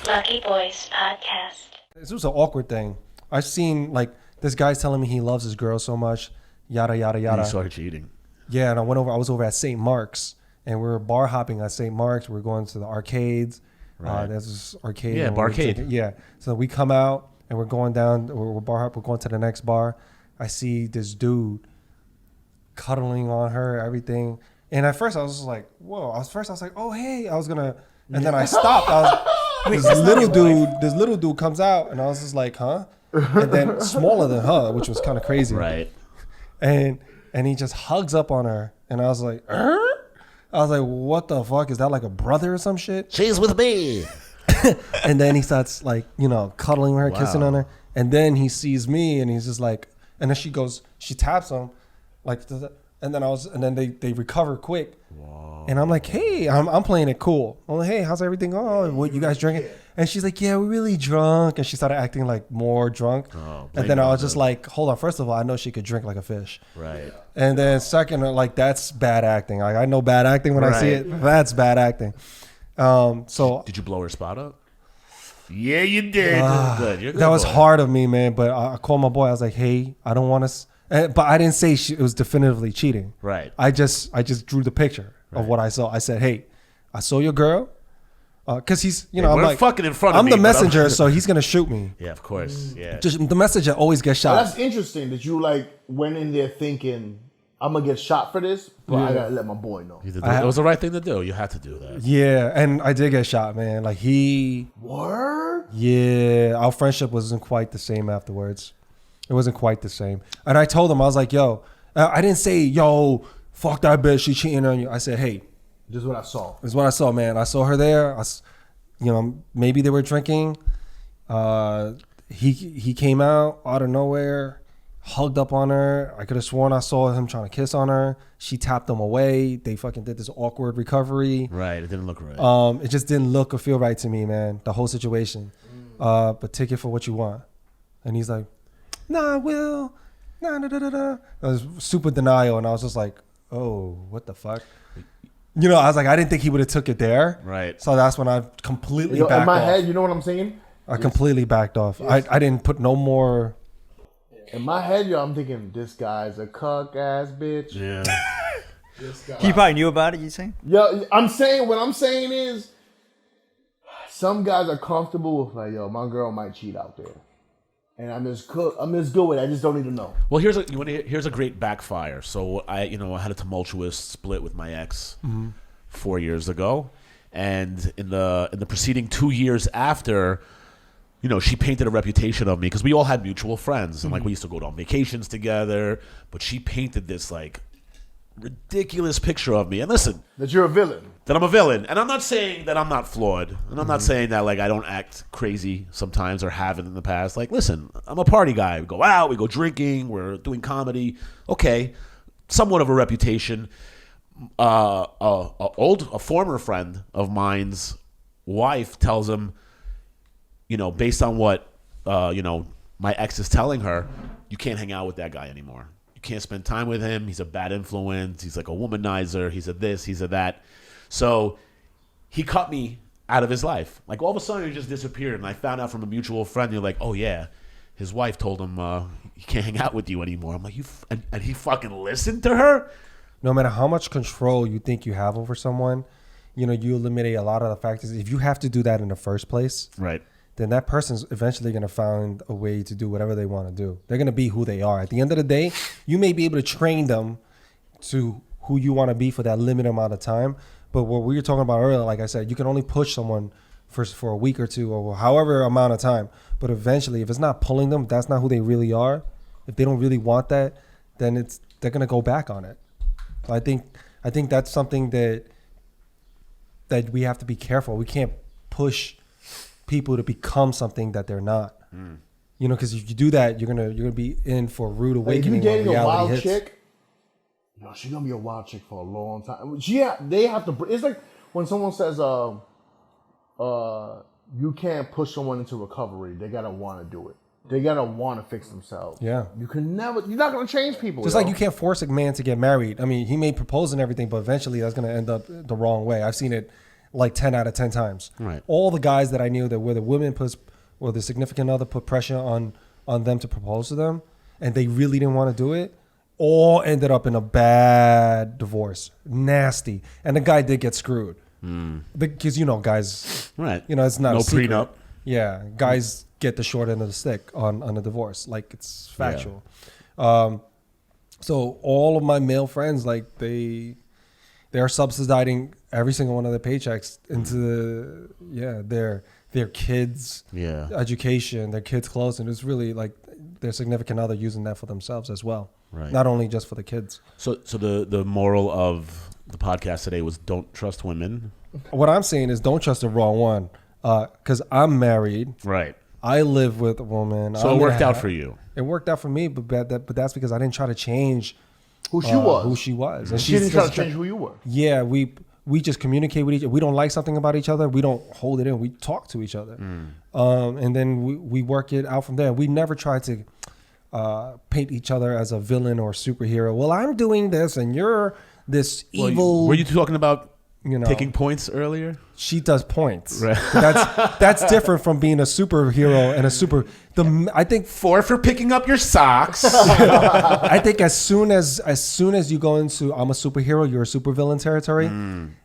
Lucky Boys Podcast. This was an awkward thing. I've seen like this guy's telling me he loves his girl so much, yada yada yada. And you saw her cheating. Yeah, and I was over at St. Mark's, and we were bar hopping at St. Mark's. We were going to the arcades. Right. There's this arcade. Yeah, barcade. Yeah. So we come out and we're going down. We're bar hop. We're going to the next bar. I see this dude cuddling on her, everything. And at first I was just like, whoa. I was like, oh hey. I was gonna, and then I stopped. This little dude comes out, and I was just like, huh? And then smaller than her, which was kind of crazy. Right. And he just hugs up on her, and I was like, I was like, what the fuck? Is that like a brother or some shit? She's with me. And then he starts like, cuddling her, kissing on her. And then he sees me, and he's just like, and then she taps him, like, and then they recover quick. Whoa. And I'm like, hey, I'm playing it cool. I'm like, hey, how's everything going? What you guys drinking? And she's like, yeah, we're really drunk. And she started acting like more drunk. Oh, and then I was just like, hold on. First of all, I know she could drink like a fish. Right. And then second, like, that's bad acting. Like, I know bad acting when I see it. That's bad acting. So did you blow her spot up? Yeah, you did. Good. You're good. That was hard of me, man. But I called my boy. I was like, hey, I don't want to. But I didn't say it was definitively cheating. Right. I just drew the picture of what I saw. I said, hey, I saw your girl. Because he's, I'm like, fucking in front of me. I'm the messenger, so he's gonna shoot me. Yeah, of course. Yeah. Just the messenger always gets shot. Well, that's interesting that you like went in there thinking I'm gonna get shot for this, but I gotta let my boy know. It was the right thing to do. You had to do that. Yeah, and I did get shot, man. Like Word? Yeah, our friendship wasn't quite the same afterwards. It wasn't quite the same. And I told him, I was like, yo, I didn't say, yo, fuck that bitch, she cheating on you. I said, hey. This is what I saw. This is what I saw, man. I saw her there. Maybe they were drinking. He came out of nowhere, hugged up on her. I could have sworn I saw him trying to kiss on her. She tapped him away. They fucking did this awkward recovery. Right. It didn't look right. It just didn't look or feel right to me, man. The whole situation. But take it for what you want. And he's like, nah, Will. Nah, da, da, da, da. It was super denial, and I was just like, oh, what the fuck? I was like, I didn't think he would have took it there. Right. So that's when I completely backed off. In my head, you know what I'm saying? I completely backed off. Yes. I didn't put no more. In my head, I'm thinking, this guy's a cuck ass bitch. Yeah. He probably knew about it, you saying? Yeah, what I'm saying is, some guys are comfortable with like, yo, my girl might cheat out there. And I'm just good with it. I just don't need to know. Well, here's a great backfire. So I had a tumultuous split with my ex 4 years ago, and in the preceding 2 years after, she painted a reputation of me because we all had mutual friends, and like we used to go on vacations together. But she painted this like ridiculous picture of me. And listen, that you're a villain. That I'm a villain. And I'm not saying that I'm not flawed. And I'm not saying that like I don't act crazy sometimes or haven't in the past. Like, listen, I'm a party guy. We go out, we go drinking, we're doing comedy. Okay. Somewhat of a reputation. A former friend of mine's wife tells him, based on what my ex is telling her, you can't hang out with that guy anymore. You can't spend time with him. He's a bad influence. He's like a womanizer. He's a this, he's a that. So he cut me out of his life. Like all of a sudden he just disappeared. And I found out from a mutual friend, you're like, oh yeah, his wife told him he can't hang out with you anymore. I'm like, and he fucking listened to her? No matter how much control you think you have over someone, you eliminate a lot of the factors. If you have to do that in the first place, right, then that person's eventually going to find a way to do whatever they want to do. They're going to be who they are. At the end of the day, you may be able to train them to who you want to be for that limited amount of time. But what we were talking about earlier, like I said, you can only push someone for a week or two or however amount of time. But eventually, if it's not pulling them, that's not who they really are. If they don't really want that, then they're going to go back on it. So I think that's something that we have to be careful. We can't push people to become something that they're not. Because if you do that, you're gonna be in for a rude awakening. If you're dating a wild hits. chick, she's gonna be a wild chick for a long time. They have to. It's like when someone says, you can't push someone into recovery. They gotta want to do it. They gotta want to fix themselves. Yeah. You're not gonna change people. Just like you can't force a man to get married. I mean, he may propose and everything, but eventually that's gonna end up the wrong way. I've seen it like 10 out of 10 times. Right. All the guys that I knew that where the women or the significant other put pressure on them to propose to them, and they really didn't want to do it, all ended up in a bad divorce, nasty. And the guy did get screwed because guys, Right. It's not No a secret. prenup. Yeah, guys get the short end of the stick on a divorce, like it's factual. So all of my male friends, like they are subsidizing every single one of their paychecks into their kids' education, their kids' clothes, and it's really like their significant other using that for themselves as well, Right. not only just for the kids. So the moral of the podcast today was don't trust women. What I'm saying is don't trust the wrong one, because I'm married. Right. I live with a woman. So it worked out for you. It worked out for me, but that's because I didn't try to change Who she was. And she didn't try to change who you were. Yeah, we just communicate with each other. We don't like something about each other. We don't hold it in. We talk to each other. And then we work it out from there. We never try to paint each other as a villain or superhero. Well, I'm doing this and you're this evil. Were you talking about taking points earlier? She does points. Right. That's different from being a superhero and I think 4 for picking up your socks. I think as soon as you go into I'm a superhero, you're a supervillain territory,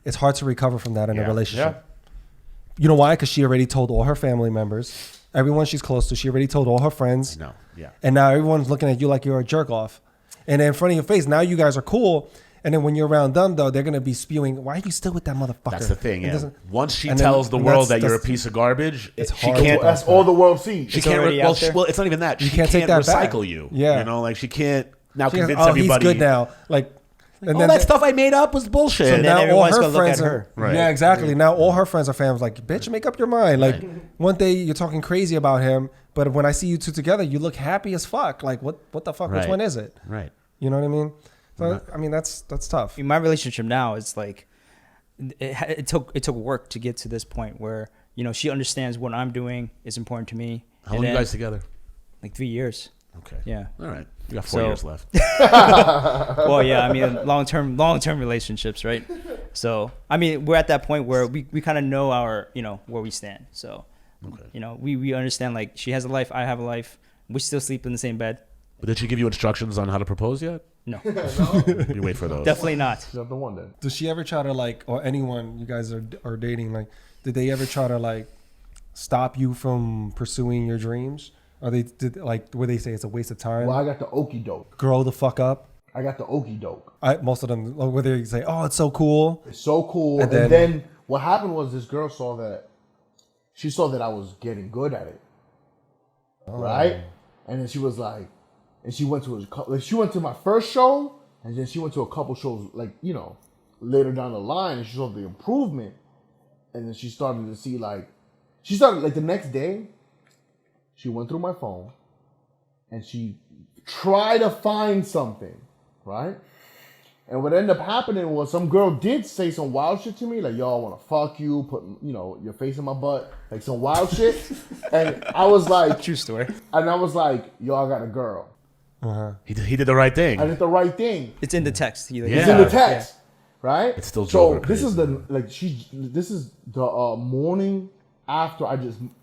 it's hard to recover from that in a relationship. Yeah. You know why? Because she already told all her family members, everyone she's close to, she already told all her friends. No. Yeah. And now everyone's looking at you like you're a jerk off. And then in front of your face, now you guys are cool. And then when you're around them, though, they're going to be spewing, why are you still with that motherfucker? That's the thing, yeah. Once she and tells then- the and world that's- that you're a that's- piece of garbage, it's she hard can't. to- That's all the world sees. She It's can't. already out there? Well, it's not even that. She can't take that back. recycle you. Yeah. Like she can't now She goes, convince oh, everybody. he's good now. Like, and All that stuff I made up was bullshit. So then now all everyone's her gonna look friends at are, her. Right. yeah, exactly. Now all her friends are fans like, bitch, make up your mind. Like one day you're talking crazy about him, but when I see you two together, you look happy as fuck. Like what the fuck? Which Right. one is it? Right. You know what I mean? So I mean that's tough. In my relationship now, it's like it took work to get to this point where she understands what I'm doing is important to me. How long are you guys together? Like 3 years. Okay. Yeah. All right. You got 4 years left. Well, yeah. I mean, long term relationships, right? So I mean, we're at that point where we kind of know our where we stand. So we understand like she has a life, I have a life. We still sleep in the same bed. But did she give you instructions on how to propose yet? No, You wait for those. definitely not. She's not the one then. Does she ever try to like, or anyone you guys are dating, like, did they ever try to like stop you from pursuing your dreams? Or where they say it's a waste of time? Well, I got the okie doke. Grow the fuck up. I got the okie doke. Most of them, where they say, oh, it's so cool. It's so cool. And And then- then what happened was this girl saw that I was getting good at it. Right? And then she was like, and she went to my first show, and then she went to a couple shows, like, later down the line, and she saw the improvement. And then she started to see, like, the next day, she went through my phone, and she tried to find something, right? And what ended up happening was some girl did say some wild shit to me, like, yo, I want to fuck you, put, your face in my butt, like some wild shit. And I was like, True story. and I was like, yo, I got a girl. He did the right thing. I did the right thing. It's in the text. Yeah. It's in the text, right? It still so. drove her This is the morning after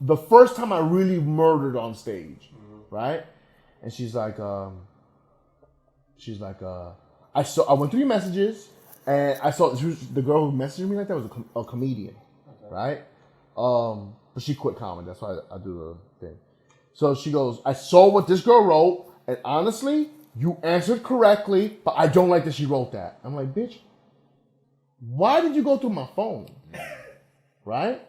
the first time I really murdered on stage, right? And she's like, I went through your messages, and I saw the girl who messaged me like that was a comedian, right? But she quit comedy. That's why I do the thing. So she goes, I saw what this girl wrote, and honestly, you answered correctly, but I don't like that she wrote that. I'm like, bitch, why did you go through my phone? Right?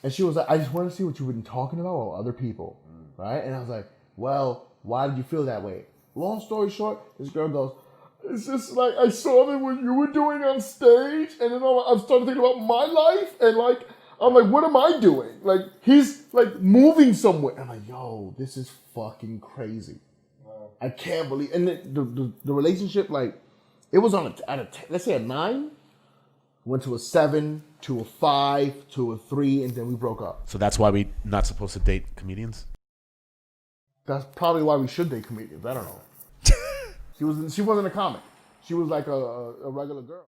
And she was like, I just want to see what you've been talking about with other people. Right? And I was like, well, why did you feel that way? Long story short, this girl goes, it's just like, I saw that what you were doing on stage, and then I'm starting thinking about my life, and like, I'm like, what am I doing? Like, he's like moving somewhere. I'm like, yo, this is fucking crazy. Wow. I can't believe. And the relationship, like, it was on let's say a 9, went to a 7, to a 5, to a 3, and then we broke up. So that's why we not supposed to date comedians? That's probably why we should date comedians. I don't know. She wasn't a comic. She was like a regular girl.